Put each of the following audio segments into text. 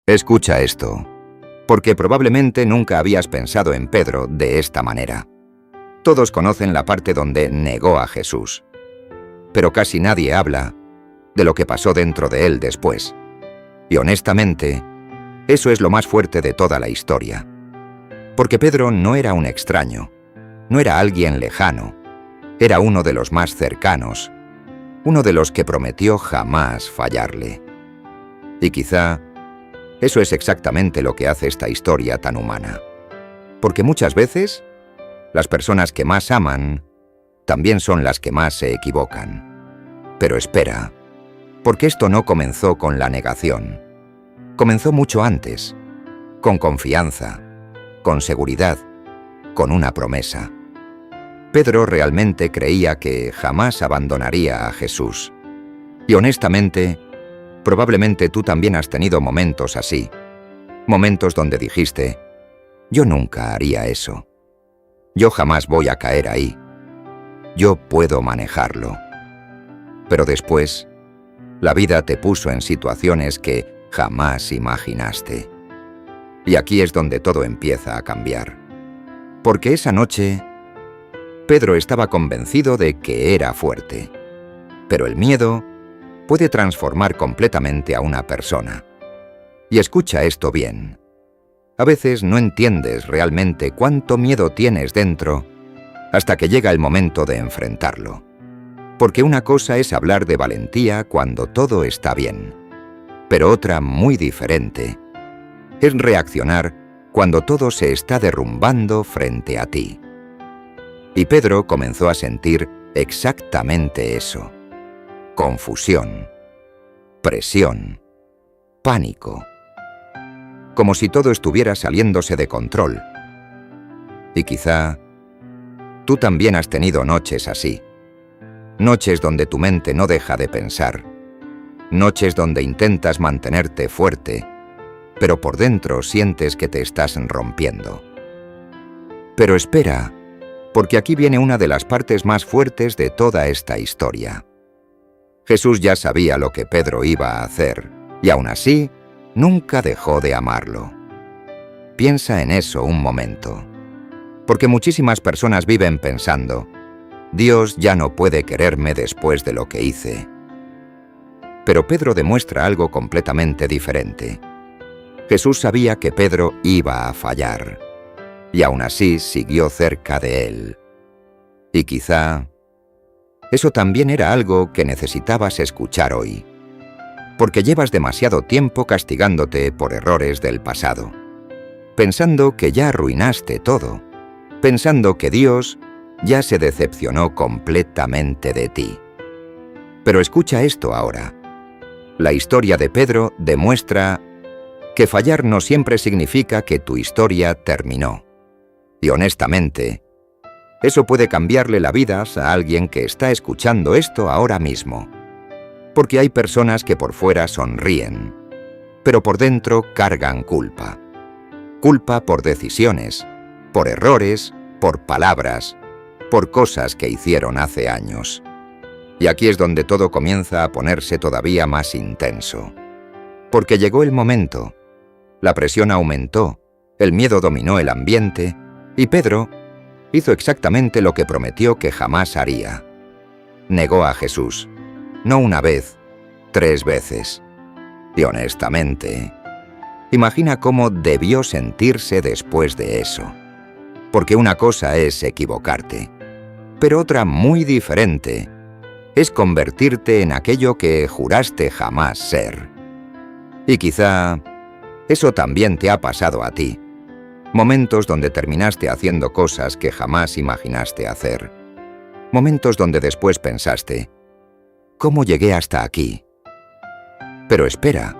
Escucha esto, porque probablemente nunca habías pensado en Pedro de esta manera. Todos conocen la parte donde negó a Jesús, pero casi nadie habla de lo que pasó dentro de él después. Y honestamente, eso es lo más fuerte de toda la historia. Porque Pedro no era un extraño, no era alguien lejano, era uno de los más cercanos, uno de los que prometió jamás fallarle. Y quizá eso es exactamente lo que hace esta historia tan humana. Porque muchas veces, las personas que más aman también son las que más se equivocan. Pero espera, porque esto no comenzó con la negación. Comenzó mucho antes, con confianza, con seguridad, con una promesa. Pedro realmente creía que jamás abandonaría a Jesús. Y honestamente, probablemente tú también has tenido momentos así. Momentos donde dijiste, yo nunca haría eso. Yo jamás voy a caer ahí. Yo puedo manejarlo. Pero después, la vida te puso en situaciones que jamás imaginaste. Y aquí es donde todo empieza a cambiar. Porque esa noche, Pedro estaba convencido de que era fuerte. Pero el miedo puede transformar completamente a una persona. Y escucha esto bien. A veces no entiendes realmente cuánto miedo tienes dentro hasta que llega el momento de enfrentarlo. Porque una cosa es hablar de valentía cuando todo está bien, pero otra muy diferente es reaccionar cuando todo se está derrumbando frente a ti. Y Pedro comenzó a sentir exactamente eso. Confusión, presión, pánico. Como si todo estuviera saliéndose de control. Y quizá tú también has tenido noches así. Noches donde tu mente no deja de pensar. Noches donde intentas mantenerte fuerte, pero por dentro sientes que te estás rompiendo. Pero espera, porque aquí viene una de las partes más fuertes de toda esta historia. Jesús ya sabía lo que Pedro iba a hacer, y aún así, nunca dejó de amarlo. Piensa en eso un momento. Porque muchísimas personas viven pensando, Dios ya no puede quererme después de lo que hice. Pero Pedro demuestra algo completamente diferente. Jesús sabía que Pedro iba a fallar, y aún así siguió cerca de él. Y quizá eso también era algo que necesitabas escuchar hoy, porque llevas demasiado tiempo castigándote por errores del pasado, pensando que ya arruinaste todo, pensando que Dios ya se decepcionó completamente de ti. Pero escucha esto ahora. La historia de Pedro demuestra que fallar no siempre significa que tu historia terminó. Y honestamente, eso puede cambiarle la vida a alguien que está escuchando esto ahora mismo. Porque hay personas que por fuera sonríen, pero por dentro cargan culpa. Culpa por decisiones, por errores, por palabras, por cosas que hicieron hace años. Y aquí es donde todo comienza a ponerse todavía más intenso. Porque llegó el momento, la presión aumentó, el miedo dominó el ambiente, y Pedro hizo exactamente lo que prometió que jamás haría. Negó a Jesús, no una vez, 3 veces. Y honestamente, imagina cómo debió sentirse después de eso. Porque una cosa es equivocarte, pero otra muy diferente es convertirte en aquello que juraste jamás ser. Y quizá eso también te ha pasado a ti. Momentos donde terminaste haciendo cosas que jamás imaginaste hacer. Momentos donde después pensaste, ¿cómo llegué hasta aquí? Pero espera,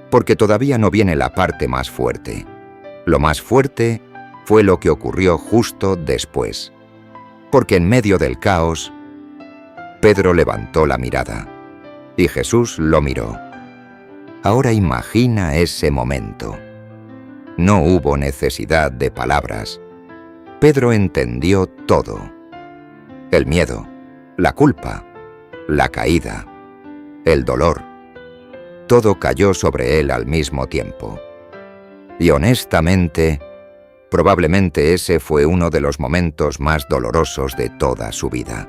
porque todavía no viene la parte más fuerte. Lo más fuerte fue lo que ocurrió justo después. Porque en medio del caos, Pedro levantó la mirada, y Jesús lo miró. Ahora imagina ese momento. No hubo necesidad de palabras. Pedro entendió todo. El miedo, la culpa, la caída, el dolor. Todo cayó sobre él al mismo tiempo. Y honestamente, probablemente ese fue uno de los momentos más dolorosos de toda su vida.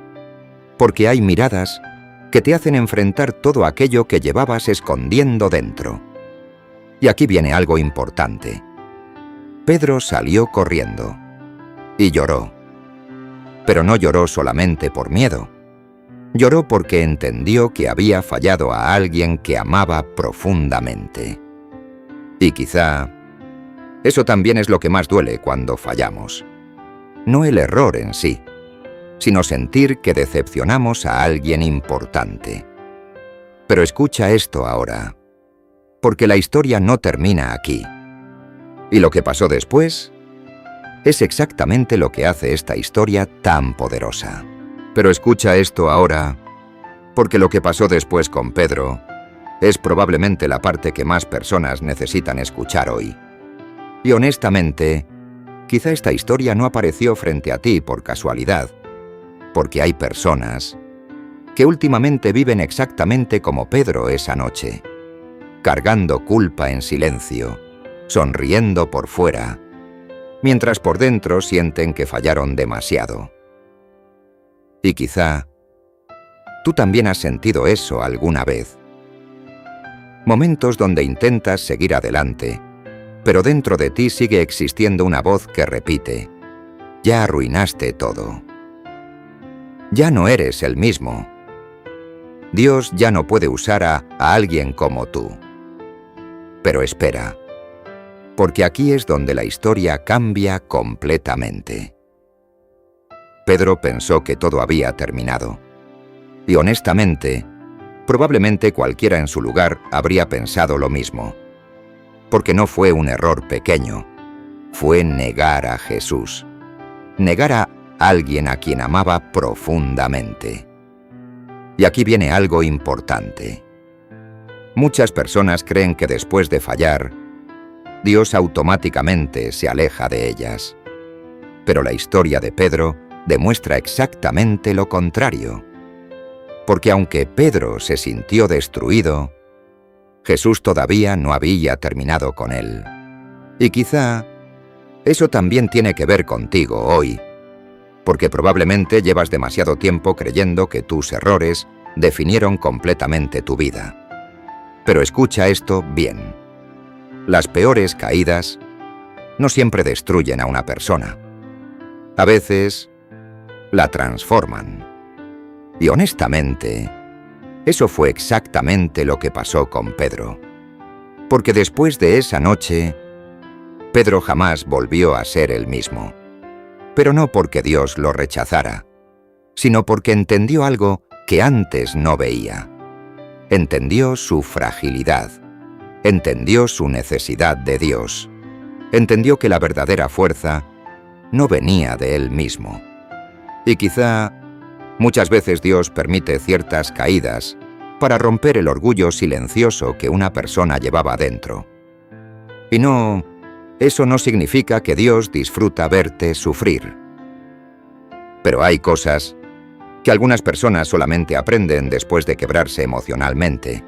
Porque hay miradas que te hacen enfrentar todo aquello que llevabas escondiendo dentro. Y aquí viene algo importante. Pedro salió corriendo y lloró. Pero no lloró solamente por miedo. Lloró porque entendió que había fallado a alguien que amaba profundamente. Y quizá eso también es lo que más duele cuando fallamos. No el error en sí, sino sentir que decepcionamos a alguien importante. Pero escucha esto ahora, porque la historia no termina aquí. Y lo que pasó después es exactamente lo que hace esta historia tan poderosa. Pero escucha esto ahora, porque lo que pasó después con Pedro es probablemente la parte que más personas necesitan escuchar hoy. Y honestamente, quizá esta historia no apareció frente a ti por casualidad, porque hay personas que últimamente viven exactamente como Pedro esa noche, cargando culpa en silencio, sonriendo por fuera, mientras por dentro sienten que fallaron demasiado. Y quizá tú también has sentido eso alguna vez. Momentos donde intentas seguir adelante, pero dentro de ti sigue existiendo una voz que repite: ya arruinaste todo. Ya no eres el mismo. Dios ya no puede usar a alguien como tú. Pero espera, porque aquí es donde la historia cambia completamente. Pedro pensó que todo había terminado. Y honestamente, probablemente cualquiera en su lugar habría pensado lo mismo. Porque no fue un error pequeño, fue negar a Jesús. Negar a alguien a quien amaba profundamente. Y aquí viene algo importante. Muchas personas creen que después de fallar, Dios automáticamente se aleja de ellas. Pero la historia de Pedro demuestra exactamente lo contrario. Porque aunque Pedro se sintió destruido, Jesús todavía no había terminado con él. Y quizá eso también tiene que ver contigo hoy, porque probablemente llevas demasiado tiempo creyendo que tus errores definieron completamente tu vida. Pero escucha esto bien. Las peores caídas no siempre destruyen a una persona. A veces la transforman. Y honestamente, eso fue exactamente lo que pasó con Pedro. Porque después de esa noche, Pedro jamás volvió a ser el mismo. Pero no porque Dios lo rechazara, sino porque entendió algo que antes no veía. Entendió su fragilidad. Entendió su necesidad de Dios. Entendió que la verdadera fuerza no venía de él mismo. Y quizá muchas veces Dios permite ciertas caídas para romper el orgullo silencioso que una persona llevaba dentro. Y no, eso no significa que Dios disfruta verte sufrir. Pero hay cosas que algunas personas solamente aprenden después de quebrarse emocionalmente.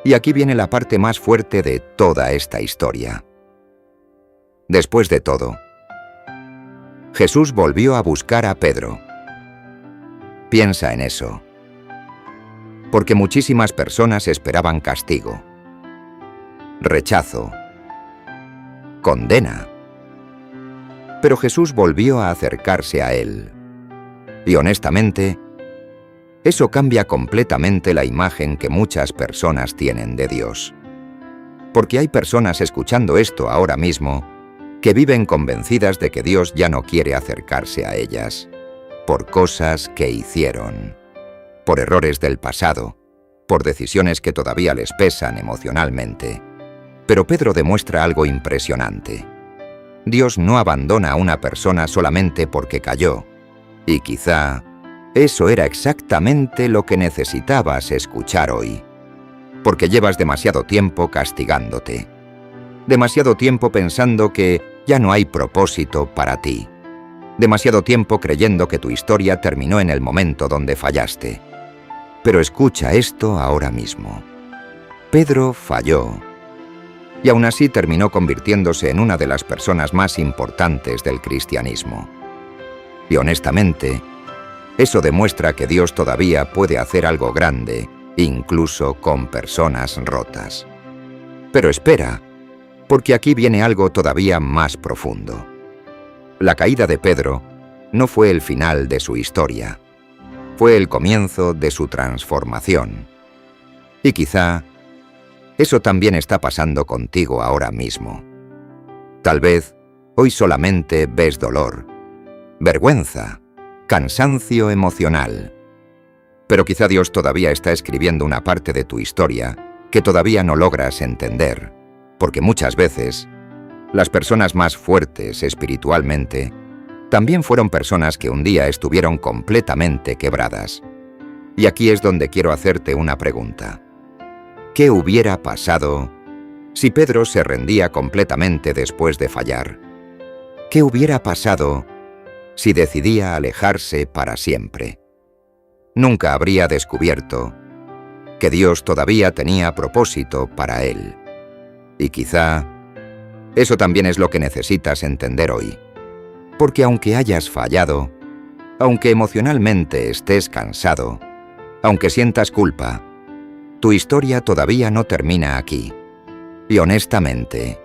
Y aquí viene la parte más fuerte de toda esta historia. Después de todo, Jesús volvió a buscar a Pedro. Piensa en eso. Porque muchísimas personas esperaban castigo, rechazo, condena. Pero Jesús volvió a acercarse a él. Y honestamente, eso cambia completamente la imagen que muchas personas tienen de Dios. Porque hay personas escuchando esto ahora mismo que viven convencidas de que Dios ya no quiere acercarse a ellas, por cosas que hicieron, por errores del pasado, por decisiones que todavía les pesan emocionalmente. Pero Pedro demuestra algo impresionante. Dios no abandona a una persona solamente porque cayó, y quizá eso era exactamente lo que necesitabas escuchar hoy. Porque llevas demasiado tiempo castigándote, demasiado tiempo pensando que ya no hay propósito para ti, demasiado tiempo creyendo que tu historia terminó en el momento donde fallaste. Pero escucha esto ahora mismo. Pedro falló, y aún así terminó convirtiéndose en una de las personas más importantes del cristianismo. Y honestamente, eso demuestra que Dios todavía puede hacer algo grande, incluso con personas rotas. Pero espera, porque aquí viene algo todavía más profundo. La caída de Pedro no fue el final de su historia, fue el comienzo de su transformación. Y quizá eso también está pasando contigo ahora mismo. Tal vez hoy solamente ves dolor, vergüenza, cansancio emocional. Pero quizá Dios todavía está escribiendo una parte de tu historia que todavía no logras entender, porque muchas veces las personas más fuertes espiritualmente también fueron personas que un día estuvieron completamente quebradas. Y aquí es donde quiero hacerte una pregunta. ¿Qué hubiera pasado si Pedro se rendía completamente después de fallar? ¿Qué hubiera pasado si decidía alejarse para siempre? Nunca habría descubierto que Dios todavía tenía propósito para él. Y quizá eso también es lo que necesitas entender hoy. Porque aunque hayas fallado, aunque emocionalmente estés cansado, aunque sientas culpa, tu historia todavía no termina aquí. Y honestamente,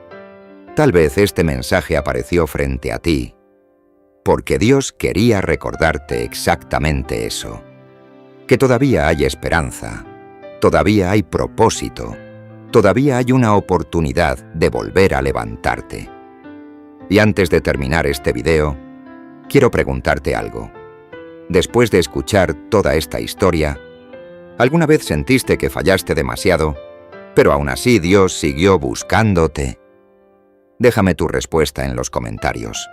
tal vez este mensaje apareció frente a ti, porque Dios quería recordarte exactamente eso. Que todavía hay esperanza, todavía hay propósito, todavía hay una oportunidad de volver a levantarte. Y antes de terminar este video, quiero preguntarte algo. Después de escuchar toda esta historia, ¿alguna vez sentiste que fallaste demasiado, pero aún así Dios siguió buscándote? Déjame tu respuesta en los comentarios.